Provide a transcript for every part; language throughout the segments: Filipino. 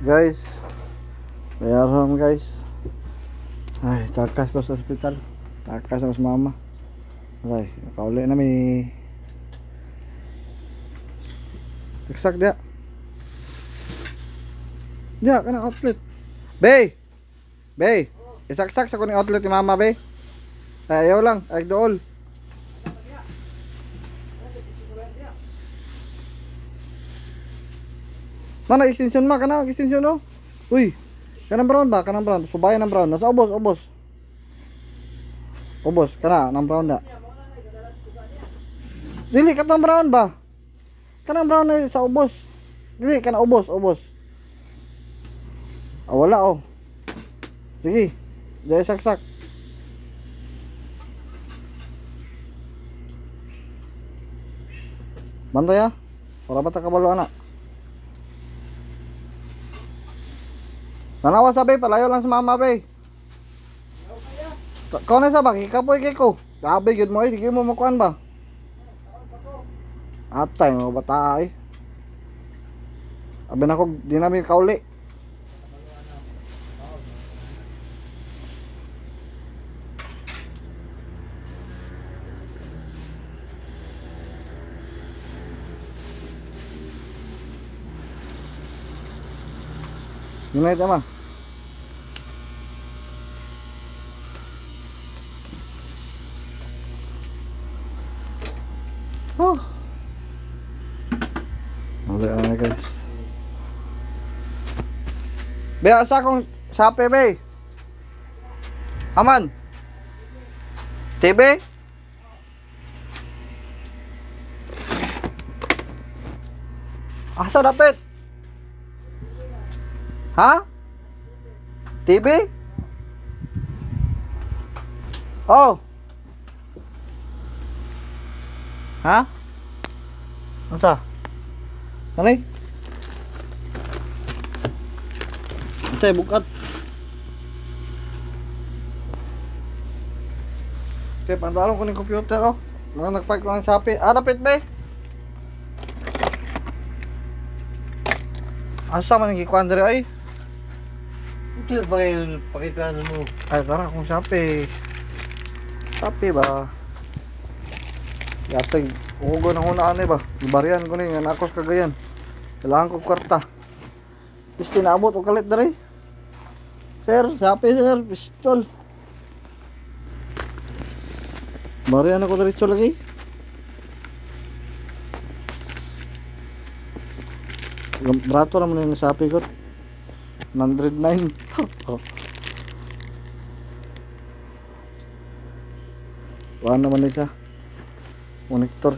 Guys, bayaran guys. Ay, takas ko sa ospital. Takas ako sa mama. Ay, nakauli na may taksak dia. Dia kana outlet. Bay. Bay. Isaksak sa kuning outlet ni mama, bay. Ay, ayaw lang, ay dool. Mana extension ma kana extension no? Uy. Kanang brown ba? Kanang brown. Subayan ng brown. Nasa ubos, ubos. Ubos kana nang brown da. Dili katong brown ba? Kanang brown na sa ubos. Dili kana ubos, ubos. Ah, wala oh. Sige. Dai saksak. Bantay ya. Para bata kabalo anak. Nanawa sa bay, palayo lang sa mama bay. Kau na sa ba? Kikapoy kay ko. Sabi yun mo ay, di mo makuhan ba? Atay, mga bata ay. Abi na ko, di namin kauli. Yun na ito ma. Oh. Wala na guys. Be, asa kong sape be. Aman. TV. Asa dapat? Ha? TV? Oh. Ha? Asa? Kanay? Ate, bukat. Okay, pantalong ko ng computer oh. Mga nagpark ko ng Shopee. Ah, dapat ba eh? Asa man yung kikuan dere ay? Ito ba kayo pakita mo? Ay, tara kung Shopee. Shopee ba? Yatay, ugo na hunaan eh ba? Ibarian ko na yung anakos kagayan. Kailangan ko kwarta. Isti naabot o kalit dere. Sir, Shopee sir, pistol. Barian ako diretso lagi. Berato naman yung Shopee ko. 109. Oh. Wala naman siya. Monitor.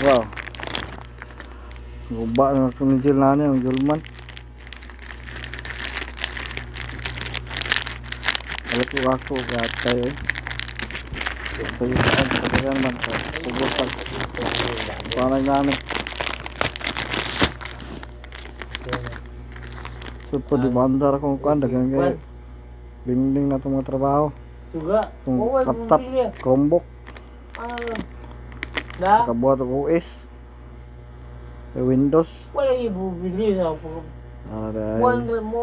Wow. Guba na kunjil na niya ang julman. Ako gatay eh. Ito yung saan pagkakan man ko. Pugutan. Parang namin. So po di bandar akong kuan dagang kay binding na itong mga trabaho. Juga. Itong laptop, Chromebook. Saka buhat ako OS. Windows. Wala yung bumili na ako. Wala mo.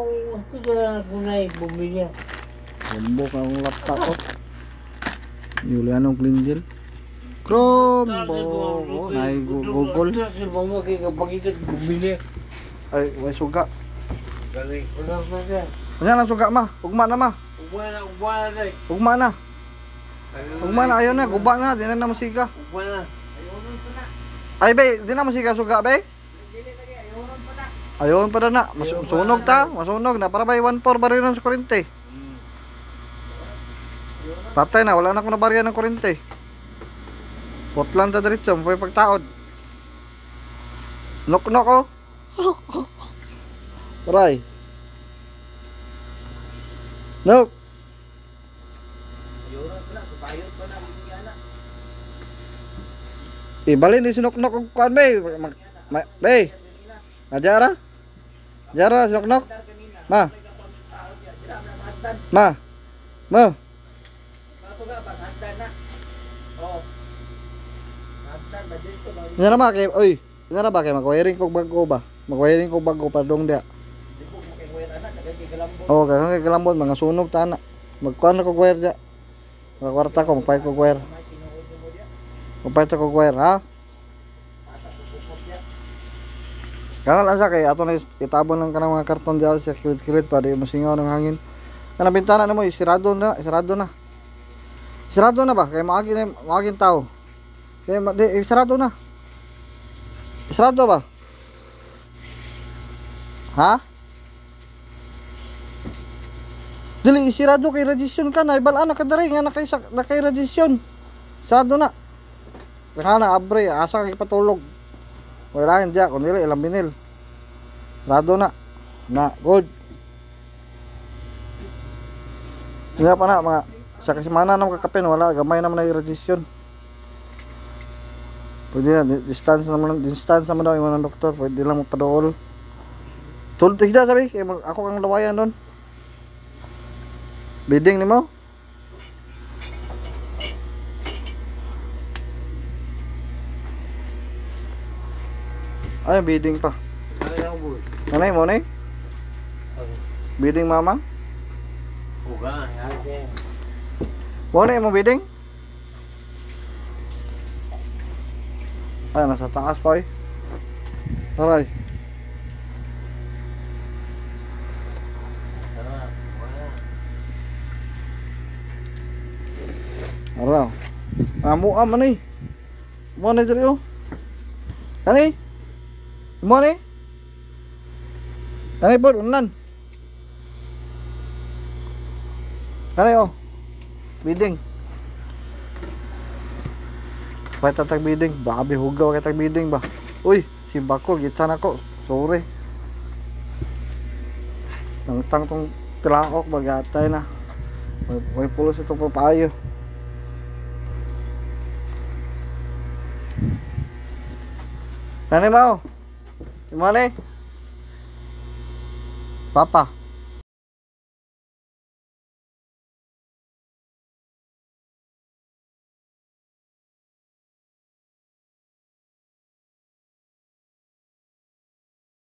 Tiga na kung na yung bumili. Chromebook ang laptop ko. Juliano Glinjil. Chromebook. Oh, naay Google. Ay, way suga. Ano lang suga ma? Ugma na ma. Ugma na. Ugma na, ayaw na. Guba na. Di na na musika. Ay bay, di na musika suga bay. Ayaw pa na. Masunog ta. Masunog na. Para bay 1.4 ba rin sa kurente. Patay na, wala na akong nabarya ng kurente. Portland sa diretso, may pagtaod. Nok-nok oh. Aray. Nok. Ibalin ni sinok-nok kung kuan bay. Bay. Najara? Jara sinok-nok? Ma. Ma. Ma. Kaso nga, hagdan na. Oo. Hagdan ba dito ba? Nya na ba kay oy, nya na ba kay mag-wiring kog bago ba? Mag-wiring kog bago pa dong dia. Di ko makikuha anak, kagay galambo. Oo, kay galambon mga sunog ta na. Magkuan kog wire dia. Mga kwarta ko magpay kog wire. May tinuod mo diya. Magpay kog wire ha. Ata pupukot ya. Kana lang sa kay ato na itabon lang kanang mga karton diaw sa kilid-kilid pa di masingaw ng hangin. Kana bintana nimo isirado na, isirado na. Isirado na ba kay maagi tao. Kay isirado na. Isirado ba? Ha? Dili isirado kay radiation ka na ibal ana ka diri nga nakay radiation. Isirado na. Kana abre asa kay patulog. Wala yan diya, kung nila ilang binil. Rado na. Na, good. Nga pa na, mga sa kasimana ng kakapin, wala, gamay naman na irradiation. Pwede na, distance naman daw yung mga doktor, pwede lang magpadool. Tulad higda sabi, ako kang lawayan doon. Bidding ni mo? Ay, bidding pa. Ano lang boy? Nanay mo na bidding mama? Buka, yan. Mo na mo bidding? Ay, nasa taas pa eh. Aray. Araw. Amo man eh. Mo na diri oh. Kani? Mo ni? Kani po unan. Kani oh. Bidding. Pwede tatag bidding. Baka bihugaw kay tag bidding ba? Uy, si Bako gitsan ako. Sorry. Tangtang tong tilaok bagatay na. May pulos ito papayo. Kani mo? Gimana? Papa.